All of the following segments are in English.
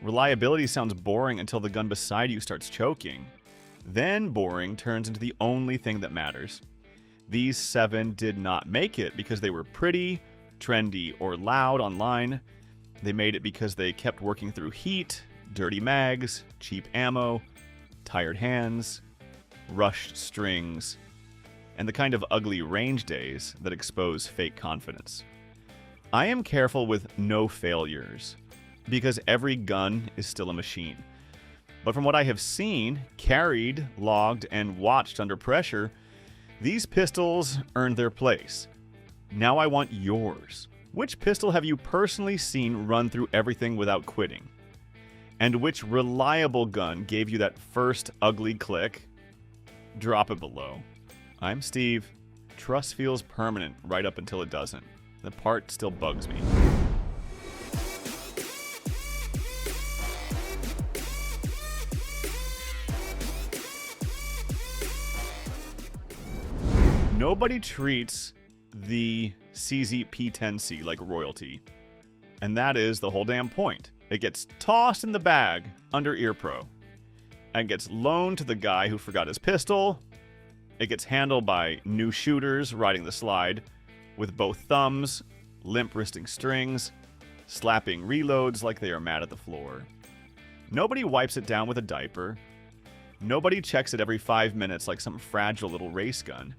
Reliability sounds boring until the gun beside you starts choking. Then boring turns into the only thing that matters. These 7 did not make it because they were pretty, trendy, or loud online. They made it because they kept working through heat, dirty mags, cheap ammo, tired hands, rushed strings, and the kind of ugly range days that expose fake confidence. I am careful with no failures, because every gun is still a machine. But from what I have seen, carried, logged, and watched under pressure, these pistols earned their place. Now I want yours. Which pistol have you personally seen run through everything without quitting? And which reliable gun gave you that first ugly click? Drop it below. I'm Steve. Trust feels permanent right up until it doesn't. The part still bugs me. Nobody treats the CZ P10C like royalty. And that is the whole damn point. It gets tossed in the bag under ear pro and gets loaned to the guy who forgot his pistol. It gets handled by new shooters riding the slide with both thumbs, limp wristing strings, slapping reloads like they are mad at the floor. Nobody wipes it down with a diaper. Nobody checks it every 5 minutes like some fragile little race gun.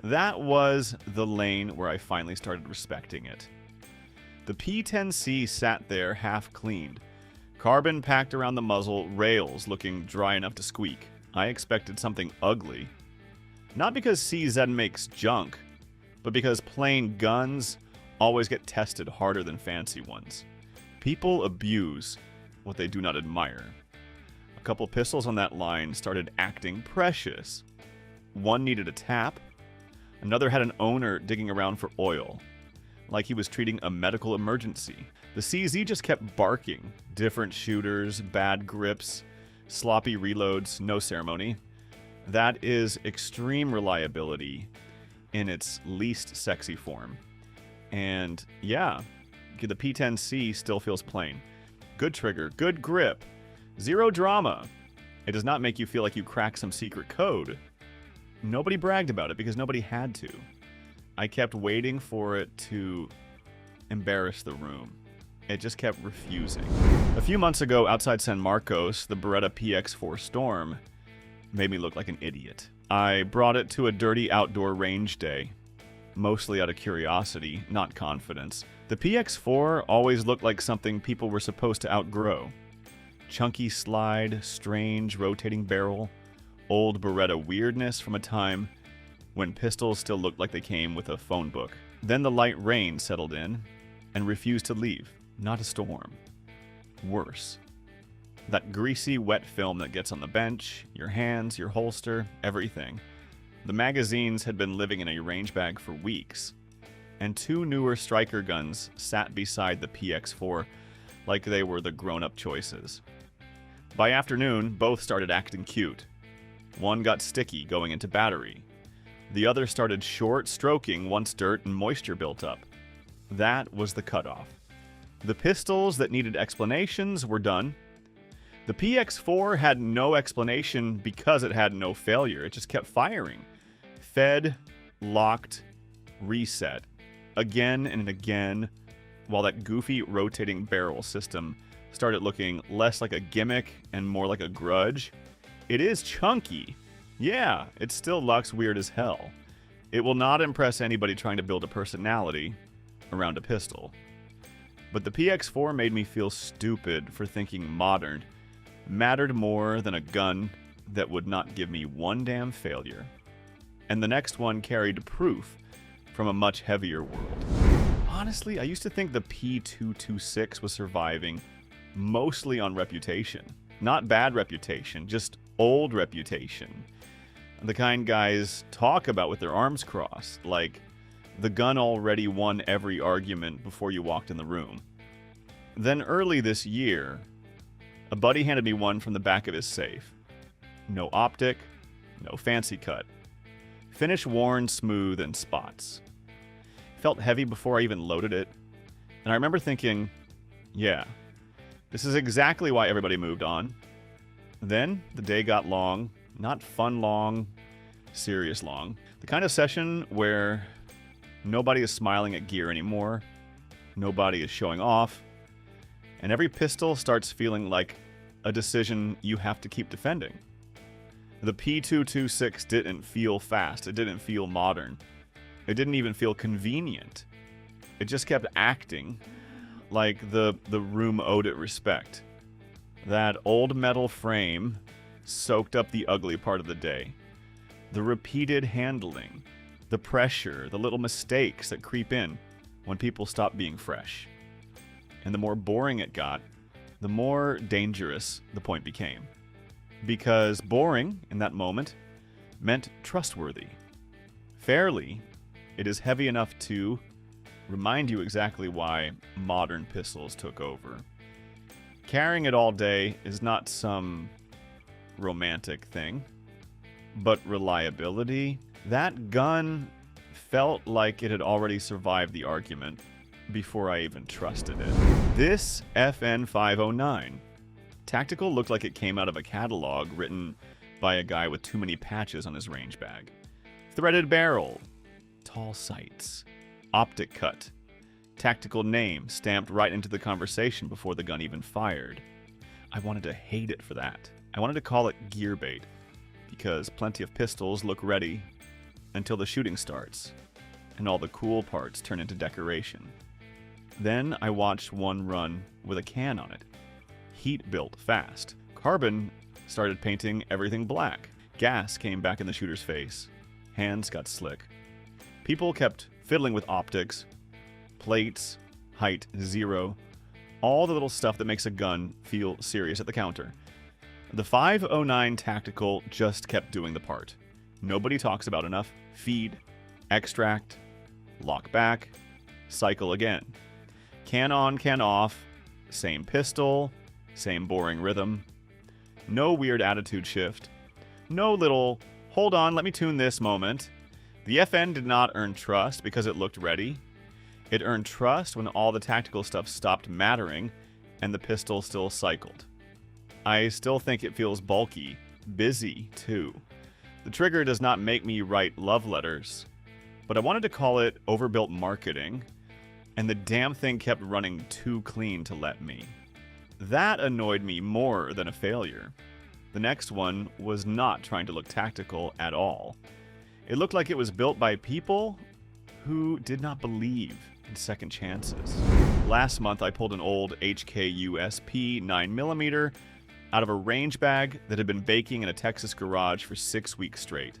That was the lane where I finally started respecting it. The P10C sat there half cleaned, carbon packed around the muzzle, rails looking dry enough to squeak. I expected something ugly. Not because CZ makes junk, but because plain guns always get tested harder than fancy ones. People abuse what they do not admire. A couple pistols on that line started acting precious. One needed a tap. Another had an owner digging around for oil, like he was treating a medical emergency. The CZ just kept barking. Different shooters, bad grips, sloppy reloads, no ceremony. That is extreme reliability in its least sexy form. And yeah, the P10C still feels plain. Good trigger, good grip, zero drama. It does not make you feel like you cracked some secret code. Nobody bragged about it because nobody had to. I kept waiting for it to embarrass the room. It just kept refusing. A few months ago, outside San Marcos, the Beretta PX4 Storm made me look like an idiot. I brought it to a dirty outdoor range day, mostly out of curiosity, not confidence. The PX4 always looked like something people were supposed to outgrow. Chunky slide, strange rotating barrel, old Beretta weirdness from a time when pistols still looked like they came with a phone book. Then the light rain settled in and refused to leave. Not a storm. Worse. That greasy, wet film that gets on the bench, your hands, your holster, everything. The magazines had been living in a range bag for weeks, and 2 newer striker guns sat beside the PX4 like they were the grown-up choices. By afternoon, both started acting cute. One got sticky going into battery. The other started short stroking once dirt and moisture built up. That was the cutoff. The pistols that needed explanations were done. The PX4 had no explanation because it had no failure. It just kept firing. Fed, locked, reset. Again and again, while that goofy rotating barrel system started looking less like a gimmick and more like a grudge. It is chunky. Yeah, it still looks weird as hell. It will not impress anybody trying to build a personality around a pistol. But the PX4 made me feel stupid for thinking modern mattered more than a gun that would not give me one damn failure. And the next one carried proof from a much heavier world. Honestly, I used to think the P226 was surviving mostly on reputation. Not bad reputation, just old reputation. The kind guys talk about with their arms crossed, like the gun already won every argument before you walked in the room. Then early this year, a buddy handed me one from the back of his safe. No optic, no fancy cut. Finish worn, smooth, and spots. Felt heavy before I even loaded it. And I remember thinking, yeah, This is exactly why everybody moved on. Then the day got long, not fun long, serious long. The kind of session where nobody is smiling at gear anymore, nobody is showing off, and every pistol starts feeling like a decision you have to keep defending. The P226 didn't feel fast, it didn't feel modern, it didn't even feel convenient. It just kept acting like the room owed it respect. That old metal frame soaked up the ugly part of the day. The repeated handling, the pressure, the little mistakes that creep in when people stop being fresh. And the more boring it got, the more dangerous the point became. Because boring, in that moment, meant trustworthy. Fairly, it is heavy enough to remind you exactly why modern pistols took over. Carrying it all day is not some romantic thing, but reliability, that gun felt like it had already survived the argument before I even trusted it. This FN509. Tactical looked like it came out of a catalog written by a guy with too many patches on his range bag. Threaded barrel, tall sights, optic cut, tactical name stamped right into the conversation before the gun even fired. I wanted to hate it for that. I wanted to call it gear bait, because plenty of pistols look ready until the shooting starts, and all the cool parts turn into decoration. Then I watched one run with a can on it. Heat built fast. Carbon started painting everything black. Gas came back in the shooter's face. Hands got slick. People kept fiddling with optics, plates, height, 0, all the little stuff that makes a gun feel serious at the counter. The 509 Tactical just kept doing the part. Nobody talks about enough. Feed, extract, lock back, cycle again. Can on, can off, same pistol, same boring rhythm. No weird attitude shift. No little, hold on, let me tune this moment. The FN did not earn trust because it looked ready. It earned trust when all the tactical stuff stopped mattering and the pistol still cycled. I still think it feels bulky, busy too. The trigger does not make me write love letters, but I wanted to call it overbuilt marketing, and the damn thing kept running too clean to let me. That annoyed me more than a failure. The next one was not trying to look tactical at all. It looked like it was built by people who did not believe in second chances. Last month I pulled an old HK USP 9mm out of a range bag that had been baking in a Texas garage for 6 weeks straight.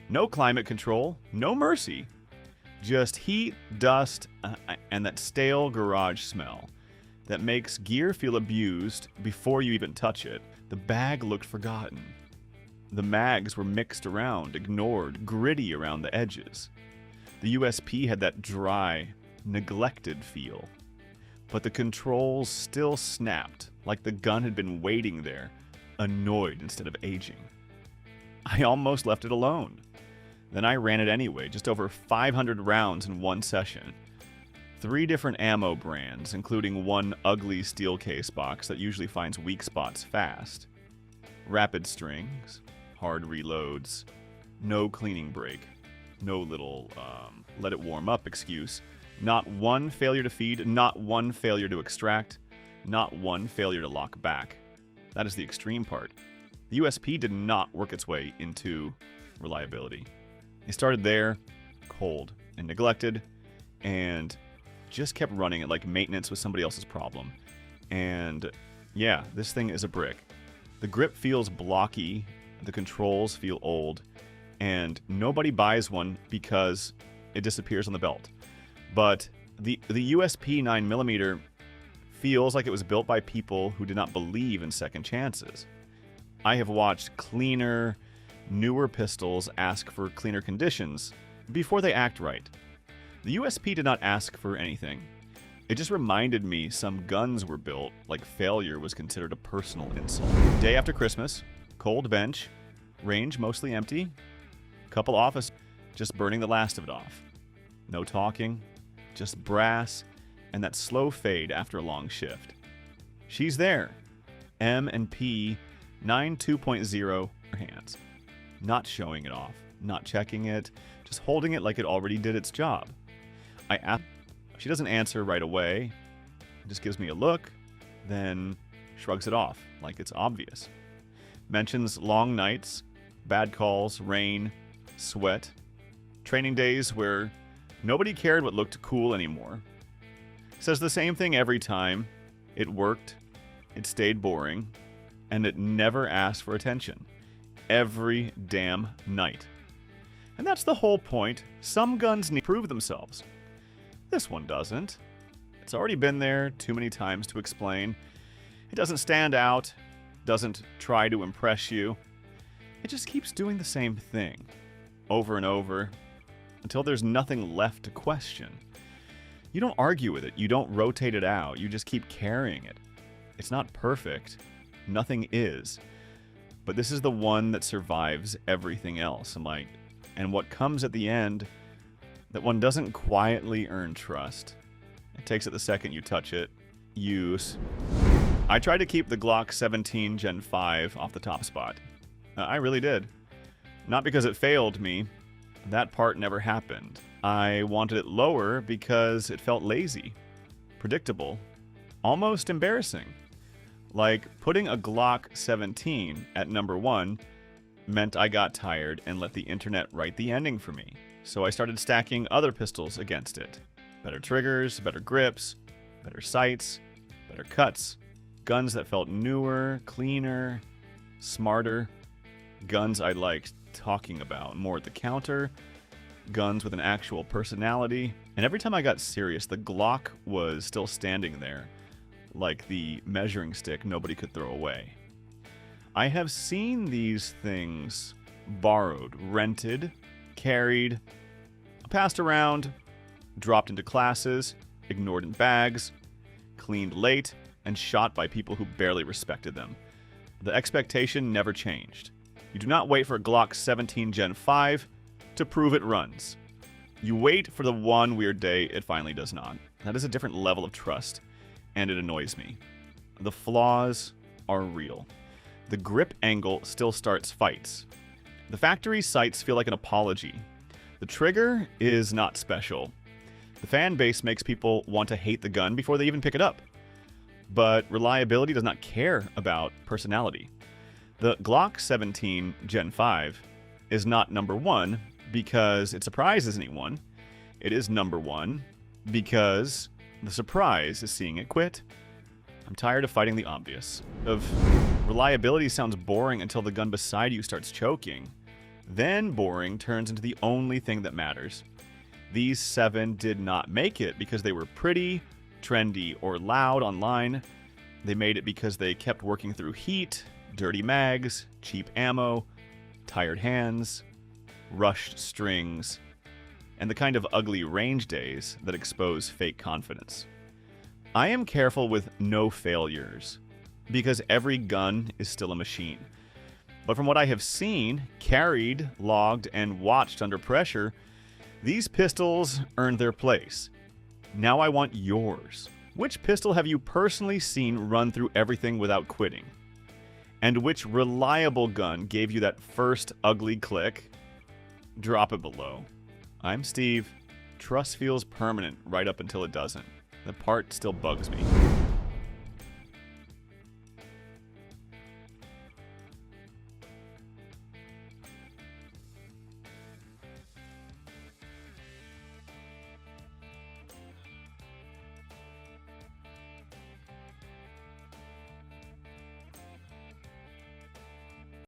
No climate control, no mercy. Just heat, dust, and that stale garage smell that makes gear feel abused before you even touch it. The bag looked forgotten. The mags were mixed around, ignored, gritty around the edges. The USP had that dry, neglected feel. But the controls still snapped, like the gun had been waiting there, annoyed instead of aging. I almost left it alone. Then I ran it anyway, just over 500 rounds in one session. 3 different ammo brands, including one ugly steel case box that usually finds weak spots fast. Rapid strings, hard reloads, no cleaning break, no little let it warm up excuse, not one failure to feed, not one failure to extract, not one failure to lock back. That is the extreme part. The USP did not work its way into reliability. It started there, cold and neglected, and just kept running it like maintenance was somebody else's problem. And yeah, this thing is a brick. The grip feels blocky, the controls feel old, and nobody buys one because it disappears on the belt. But the USP 9mm feels like it was built by people who did not believe in second chances. I have watched cleaner, newer pistols ask for cleaner conditions before they act right. The USP did not ask for anything. It just reminded me some guns were built like failure was considered a personal insult. Day after Christmas, cold bench, range mostly empty, couple office just burning the last of it off. No talking, just brass and that slow fade after a long shift. She's there. M&P9 2.0 hands. Not showing it off, not checking it, just holding it like it already did its job. I ask, she doesn't answer right away, just gives me a look, then shrugs it off like it's obvious. Mentions long nights, bad calls, rain, sweat, training days where nobody cared what looked cool anymore. Says the same thing every time. It worked, it stayed boring, and it never asked for attention. Every damn night. And that's the whole point. Some guns need to prove themselves. This one doesn't. It's already been there too many times to explain. It doesn't stand out, doesn't try to impress you. It just keeps doing the same thing, over and over, until there's nothing left to question. You don't argue with it, you don't rotate it out, you just keep carrying it. It's not perfect, nothing is, but this is the one that survives everything else. And what comes at the end, that one doesn't quietly earn trust. It takes it the second you touch it. Use. I tried to keep the Glock 17 Gen 5 off the top spot. I really did. Not because it failed me. That part never happened. I wanted it lower because it felt lazy, predictable, almost embarrassing. Like, putting a Glock 17 at number 1 meant I got tired and let the internet write the ending for me. So I started stacking other pistols against it. Better triggers, better grips, better sights, better cuts. Guns that felt newer, cleaner, smarter. Guns I liked talking about more at the counter. Guns with an actual personality. And every time I got serious, the Glock was still standing there, like the measuring stick nobody could throw away. I have seen these things borrowed, rented, carried, passed around, dropped into classes, ignored in bags, cleaned late, and shot by people who barely respected them. The expectation never changed. You do not wait for a Glock 17 Gen 5 to prove it runs. You wait for the one weird day it finally does not. That is a different level of trust, and it annoys me. The flaws are real. The grip angle still starts fights. The factory sights feel like an apology. The trigger is not special. The fan base makes people want to hate the gun before they even pick it up. But reliability does not care about personality. The Glock 17 Gen 5 is not number 1 because it surprises anyone. It is number 1 because the surprise is seeing it quit. I'm tired of fighting the obvious. Reliability sounds boring until the gun beside you starts choking. Then boring turns into the only thing that matters. These 7 did not make it because they were pretty, trendy, or loud online. They made it because they kept working through heat, dirty mags, cheap ammo, tired hands, rushed strings, and the kind of ugly range days that expose fake confidence. I am careful with no failures, because every gun is still a machine. But from what I have seen, carried, logged, and watched under pressure, these pistols earned their place. Now I want yours. Which pistol have you personally seen run through everything without quitting? And which reliable gun gave you that first ugly click? Drop it below. I'm Steve. Trust feels permanent right up until it doesn't. The part still bugs me.